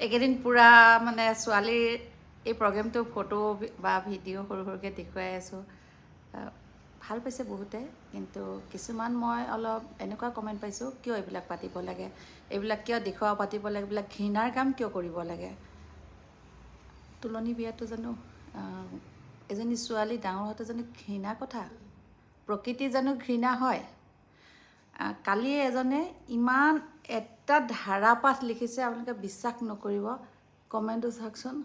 এইকেইদিন পূৰা মানে ছোৱালীৰ এই প্ৰগ্ৰেমটো ফটো বা ভিডিঅ' সৰু সৰুকৈ দেখুৱাই আছোঁ। ভাল পাইছে বহুতে, কিন্তু কিছুমান মই অলপ এনেকুৱা কমেণ্ট পাইছোঁ, কিয় এইবিলাক পাতিব লাগে, এইবিলাক কিয় দেখুওৱা পাতিব লাগে, এইবিলাক ঘৃণাৰ কাম কিয় কৰিব লাগে। তুলনি বিয়াটো জানো এজনী ছোৱালী ডাঙৰ হোৱাটো জানো ঘৃণা কথা? প্ৰকৃতি জানো ঘৃণা হয়? কালি এজনে ইমান এটা ধাৰাপাত লিখিছে, আপোনালোকে বিশ্বাস নকৰিব। কমেণ্টটো চাওকচোন,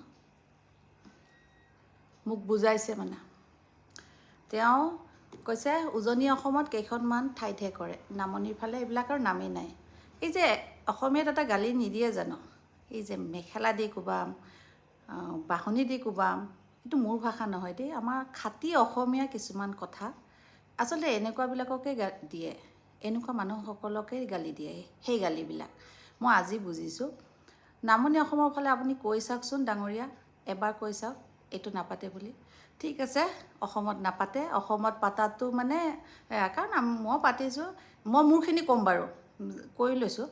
মোক বুজাইছে মানে। তেওঁ কৈছে উজনি অসমত কেইখনমান ঠাইতহে কৰে, নামনিৰ ফালে এইবিলাকৰ নামেই নাই। এই যে অসমীয়াত এটা গালি নিদিয়ে জানো, এই যে মেখেলা দি কোবাম, বাঢ়নি দি কোবাম, এইটো মোৰ ভাষা নহয় দেই, আমাৰ খাটি অসমীয়া কিছুমান কথা আচলতে এনেকুৱাবিলাককে দিয়ে, এনেকুৱা মানুহসকলকে গালি দিয়ে। সেই গালিবিলাক মই আজি বুজিছোঁ। নামনি অসমৰ ফালে আপুনি কৈ চাওকচোন ডাঙৰীয়া, এবাৰ কৈ চাওক এইটো নাপাতে বুলি। ঠিক আছে, অসমত নাপাতে, অসমত পাতাটো মানে কাৰণ মই পাতিছোঁ, মই মোৰখিনি ক'ম বাৰু, কৰি লৈছোঁ।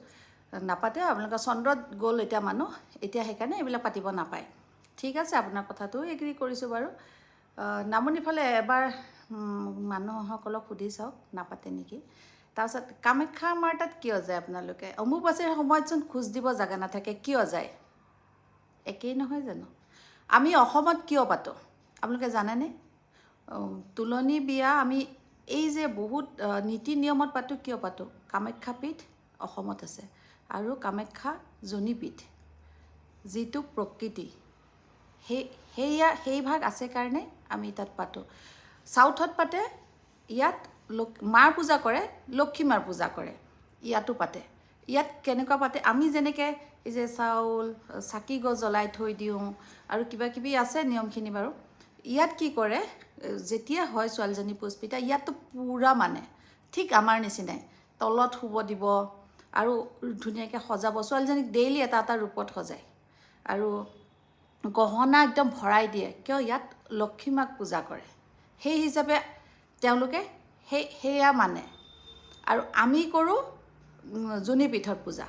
নাপাতে, আপোনালোকৰ চন্দ্ৰত গ'ল এতিয়া মানুহ, এতিয়া সেইকাৰণে এইবিলাক পাতিব নাপায়। ঠিক আছে, আপোনাৰ কথাটো এগ্ৰী কৰিছোঁ বাৰু। নামনিৰ ফালে এবাৰ মানুহসকলক সুধি চাওক নাপাতে নেকি। তাৰপিছত কামাখ্যা মাৰ তাত কিয় যায় আপোনালোকে? অম্বুবাচীৰ সময়তচোন খোজ দিব জেগা নাথাকে, কিয় যায়? একেই নহয় জানো? আমি অসমত কিয় পাতোঁ আপোনালোকে জানেনে? তুলনি বিয়া আমি এই যে বহুত নীতি নিয়মত পাতোঁ, কিয় পাতোঁ? কামাখ্যাপীঠ অসমত আছে, আৰু কামাখ্যা যোনীপীঠ, যিটো প্ৰকৃতি, সেই ভাগ আছে কাৰণে আমি তাত পাতোঁ। চাউথত পাতে, ইয়াত মাৰ পূজা কৰে, লক্ষী মাৰ পূজা কৰে, ইয়াতো পাতে। ইয়াত কেনেকুৱা পাতে, আমি যেনেকৈ এই যে চাউল চাকি গছ জ্বলাই থৈ দিওঁ আৰু কিবা কিবি আছে নিয়মখিনি বাৰু। ইয়াত কি কৰে, যেতিয়া হয় ছোৱালীজনী পুষ্পিতা, ইয়াততো পূৰা মানে ঠিক আমাৰ নিচিনাই তলত শুব দিব আৰু ধুনীয়াকৈ সজাব। ছোৱালীজনীক ডেইলি এটা এটা ৰূপত সজায় আৰু গহনা একদম ভৰাই দিয়ে। কিয়? ইয়াত লক্ষী মাক পূজা কৰে, সেই হিচাপে তেওঁলোকে সেয়া মানে। আৰু আমি কৰোঁ যোনীপীঠত পূজা।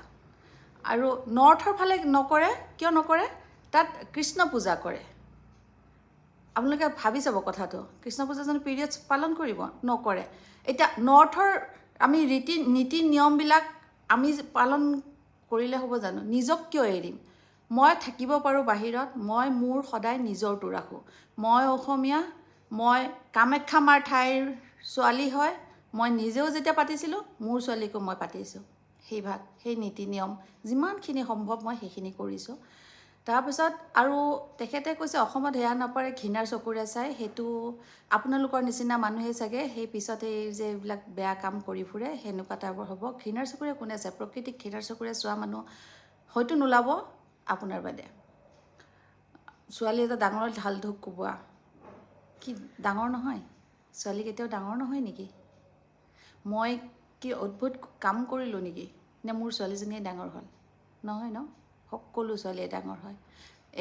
আৰু নৰ্থৰ ফালে নকৰে, কিয় নকৰে? তাত কৃষ্ণ পূজা কৰে। আপোনালোকে ভাবি চাব কথাটো, কৃষ্ণ পূজা জানো পিৰিয়ডছ পালন কৰিব? নকৰে। এতিয়া নৰ্থৰ আমি নীতি নিয়মবিলাক আমি পালন কৰিলে হ'ব জানো? নিজক কিয় এৰিম? মই থাকিব পাৰোঁ বাহিৰত, মই মোৰ সদায় নিজৰটো ৰাখোঁ। মই অসমীয়া, মই কামাখ্যা মাৰ ঠাইৰ ছোৱালী হয়, মই নিজেও যেতিয়া পাতিছিলোঁ মোৰ ছোৱালীকো মই পাতিছোঁ। সেই নীতি নিয়ম যিমানখিনি সম্ভৱ মই সেইখিনি কৰিছোঁ। তাৰপিছত আৰু তেখেতে কৈছে অসমত সেয়া নপৰে, ঘৃণাৰ চকুৰে চাই। সেইটো আপোনালোকৰ নিচিনা মানুহে চাগে সেই পিছত এই যে এইবিলাক বেয়া কাম কৰি ফুৰে সেনেকুৱা টাইপৰ হ'ব। ঘৃণাৰ চকুৰে কোনে চায়? প্ৰকৃতিক ঘৃণাৰ চকুৰে চোৱা মানুহ হয়তো নোলাব আপোনাৰ বাদে। ছোৱালী এটা ডাঙৰ ঢাল ঢোক কোবোৱা কি ডাঙৰ নহয়? ছোৱালী কেতিয়াও ডাঙৰ নহয় নেকি? মই কি অদ্ভুত কাম কৰিলোঁ নেকি, নে মোৰ ছোৱালীজনীয়ে ডাঙৰ হ'ল? নহয় ন, সকলো ছোৱালীয়ে ডাঙৰ হয়।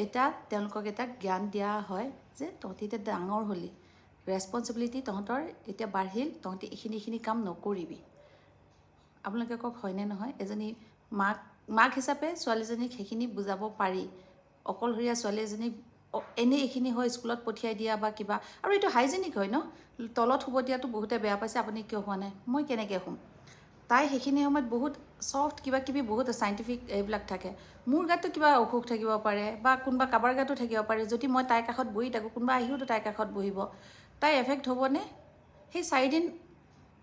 এতিয়া তেওঁলোকক এটা জ্ঞান দিয়া হয় যে তহঁতি এতিয়া ডাঙৰ হ'লি, ৰেছপনচিবিলিটি তহঁতৰ এতিয়া বাঢ়িল, তহঁতি এইখিনি কাম নকৰিবি। আপোনালোকে কওক হয়নে নহয়? এজনী মাক হিচাপে ছোৱালীজনীক সেইখিনি বুজাব পাৰি। অকলশৰীয়া ছোৱালী এজনীক এনেই এইখিনি হয় স্কুলত পঠিয়াই দিয়া বা কিবা। আৰু এইটো হাইজেনিক হয় ন, তলত শুব দিয়াটো বহুতে বেয়া পাইছে, আপুনি কিয় হোৱা নাই? মই কেনেকৈ শুম? তাই সেইখিনি সময়ত বহুত ছফ্ট কিবা কিবি বহুত চাইণ্টিফিক এইবিলাক থাকে। মোৰ গাতো কিবা অসুখ থাকিব পাৰে বা কোনোবা কাৰোবাৰ গাতো থাকিব পাৰে। যদি মই তাইৰ কাষত বহি থাকোঁ, কোনোবা আহিওতো তাইৰ কাষত বহিব, তাই এফেক্ট হ'বনে? সেই 4 দিন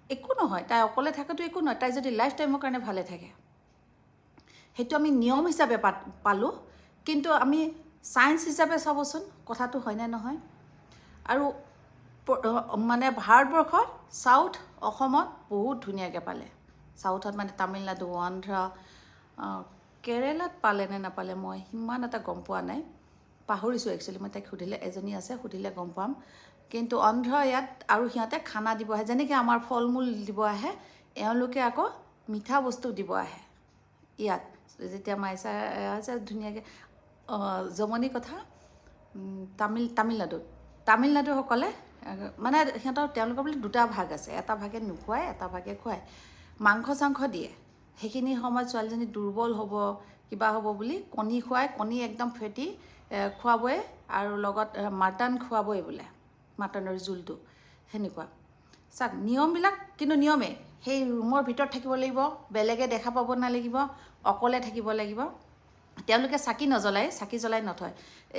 একো নহয়, তাই অকলে থাকাটো একো নহয়, তাই যদি লাইফ টাইমৰ কাৰণে ভালে থাকে। সেইটো আমি নিয়ম হিচাপে পালোঁ, কিন্তু আমি ছায়েন্স হিচাপে চাবচোন কথাটো হয়নে নহয়। আৰু মানে ভাৰতবৰ্ষত চাউথ অসমত বহুত ধুনীয়াকৈ পালে। চাউথত মানে তামিলনাডু, অন্ধ্ৰ, কেৰেলাত পালে নে নাপালে মই সিমান এটা গম পোৱা নাই, পাহৰিছোঁ একচুৱেলি। মই তাইক সুধিলে, এজনী আছে সুধিলে গম পাম। কিন্তু অন্ধ্ৰ ইয়াত আৰু সিহঁতে খানা দিব আহে, যেনেকৈ আমাৰ ফল মূল দিব আহে, এওঁলোকে আকৌ মিঠা বস্তু দিব আহে ইয়াত। যেতিয়া মাইচা আছে ধুনীয়াকৈ জমনি কথা, তামিলনাডুসকলে মানে তেওঁলোকৰ বোলে 2টা ভাগ আছে, এটা ভাগে নোখোৱায়, এটা ভাগে খুৱায়। মাংস চাংস দিয়ে, সেইখিনি সময়ত ছোৱালীজনী দুৰ্বল হ'ব, কিবা হ'ব বুলি কণী খুৱাই, কণী একদম ফেটি খুৱাবই আৰু লগত মাটন খুৱাবই বোলে, মাটনৰ জোলটো সেনেকুৱা। চাওক নিয়মবিলাক কিন্তু নিয়মেই, সেই ৰুমৰ ভিতৰত থাকিব লাগিব, বেলেগে দেখা পাব নালাগিব, অকলে থাকিব লাগিব। তেওঁলোকে চাকি নজ্বলাই, চাকি জ্বলাই নথয়।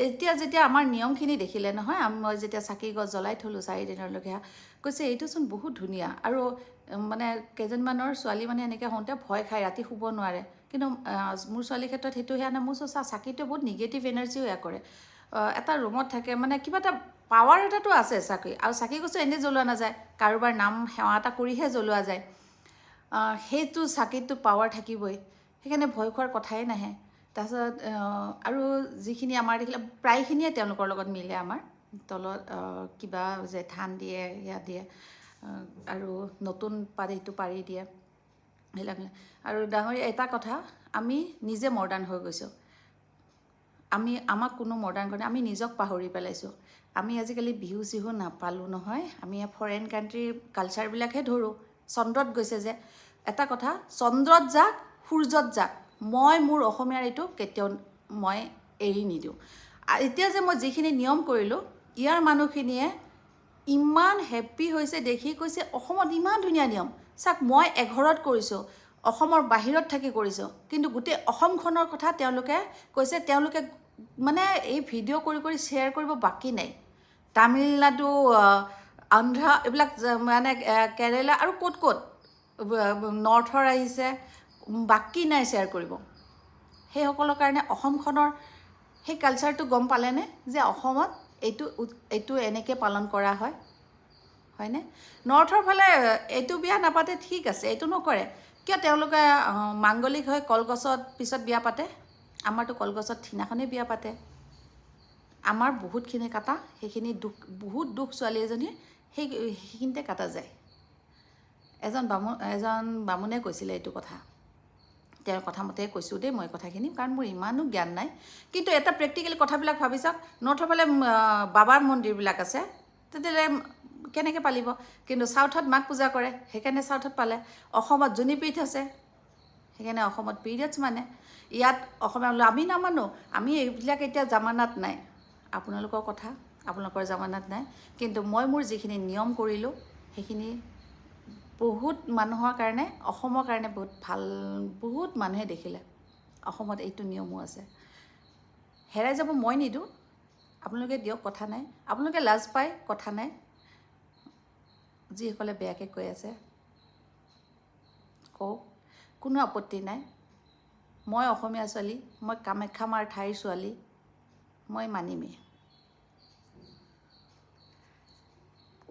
এতিয়া যেতিয়া আমাৰ নিয়মখিনি দেখিলে নহয়, মই যেতিয়া চাকি গছ জ্বলাই থ'লোঁ 4 দিনলৈকে, কৈছে এইটোচোন বহুত ধুনীয়া। আৰু মানে কেইজনমানৰ ছোৱালী মানে এনেকৈ হওঁতে ভয় খায়, ৰাতি শুব নোৱাৰে। কিন্তু মোৰ ছোৱালীৰ ক্ষেত্ৰত সেইটো সেয়া নাই। মোৰ চাকিটোৱে বহুত নিগেটিভ এনাৰ্জিও এয়া কৰে। এটা ৰুমত থাকে মানে কিবা এটা পাৱাৰ এটাতো আছে চাকি। আৰু চাকি গছো এনেই জ্বলোৱা নাযায়, কাৰোবাৰ নাম সেৱা এটা কৰিহে জ্বলোৱা যায়। সেইটো চাকিটো পাৱাৰ থাকিবই, সেইকাৰণে ভয় খোৱাৰ কথাই নাহে। তাৰপিছত আৰু যিখিনি আমাৰ দেখিলে প্ৰায়খিনিয়ে তেওঁলোকৰ লগত মিলে। আমাৰ তলত কিবা যে ধান দিয়ে, সেয়া দিয়ে, আৰু নতুন সেইটো পাৰি দিয়ে সেইবিলাক। আৰু ডাঙৰীয়া এটা কথা, আমি নিজে মডাৰ্ণ হৈ গৈছোঁ। আমাক কোনো মডাৰ্ণ কৰে, আমি নিজক পাহৰি পেলাইছোঁ। আমি আজিকালি বিহু চিহু নাপালোঁ নহয়, আমি ফৰেইন কাণ্ট্ৰিৰ কালচাৰবিলাকহে ধৰোঁ। চন্দ্ৰত গৈছে যে, এটা কথা, চন্দ্ৰত যাক সূৰ্যত যাক, মই মোৰ অসমীয়াৰ এইটো কেতিয়াও মই এৰি নিদিওঁ। এতিয়া যে মই যিখিনি নিয়ম কৰিলোঁ, ইয়াৰ মানুহখিনিয়ে ইমান হেপ্পী হৈছে দেখি, কৈছে অসমত ইমান ধুনীয়া নিয়ম। চাওক মই এঘৰত কৰিছোঁ, অসমৰ বাহিৰত থাকি কৰিছোঁ, কিন্তু গোটেই অসমখনৰ কথা তেওঁলোকে কৈছে। তেওঁলোকে মানে এই ভিডিঅ' কৰি কৰি শ্বেয়াৰ কৰিব বাকী নাই। তামিলনাডু, আন্ধ্ৰা, এইবিলাক মানে কেৰেলা আৰু ক'ত ক'ত নৰ্থৰ আহিছে, বাকী নাই শ্বেয়াৰ কৰিব। সেইসকলৰ কাৰণে অসমখনৰ সেই কালচাৰটো গম পালেনে যে অসমত এইটো এনেকৈ পালন কৰা হয়, হয়নে? নৰ্থৰ ফালে এইটো বিয়া নাপাতে, ঠিক আছে, এইটো নকৰে কিয়? তেওঁলোকে মাংগলিক হৈ কলগছত পিছত বিয়া পাতে। আমাৰতো কলগছত দিনাখনেই বিয়া পাতে। আমাৰ বহুতখিনি কাটা, সেইখিনি দুখ, বহুত দুখ ছোৱালী এজনীৰ সেইখিনিতে কাটা যায়। এজন বামুণে কৈছিলে এইটো কথা। তেওঁৰ কথা মতে কৈছোঁ দেই মই কথাখিনি, কাৰণ মোৰ ইমানো জ্ঞান নাই। কিন্তু এটা প্ৰেক্টিকেলি কথাবিলাক ভাবি চাওক, নৰ্থৰ ফালে বাবাৰ মন্দিৰবিলাক আছে, তেতিয়াহ'লে কেনেকৈ পালিব? কিন্তু চাউথত মাক পূজা কৰে, সেইকাৰণে চাউথত পালে। অসমত যোনীপীঠ আছে, সেইকাৰণে অসমত পিৰিয়ডছ মানে। ইয়াত অসমীয়া আমি নামানো, আমি এইবিলাক এতিয়া জামানাত নাই। আপোনালোকৰ কথা, আপোনালোকৰ জামানাত নাই। কিন্তু মই মোৰ যিখিনি নিয়ম কৰিলোঁ, সেইখিনি বহুত মানুহৰ কাৰণে, অসমৰ কাৰণে বহুত ভাল। বহুত মানুহে দেখিলে অসমত এইটো নিয়মো আছে। হেৰাই যাব মই নিদিওঁ, আপোনালোকে দিয়ক, কথা নাই। আপোনালোকে লাজ পায়, কথা নাই। যিসকলে বেয়াকৈ কৈ আছে কওক, কোনো আপত্তি নাই। মই অসমীয়া ছোৱালী, মই কামাখ্যা মাৰ ঠাইৰ ছোৱালী, মই মানিমেই।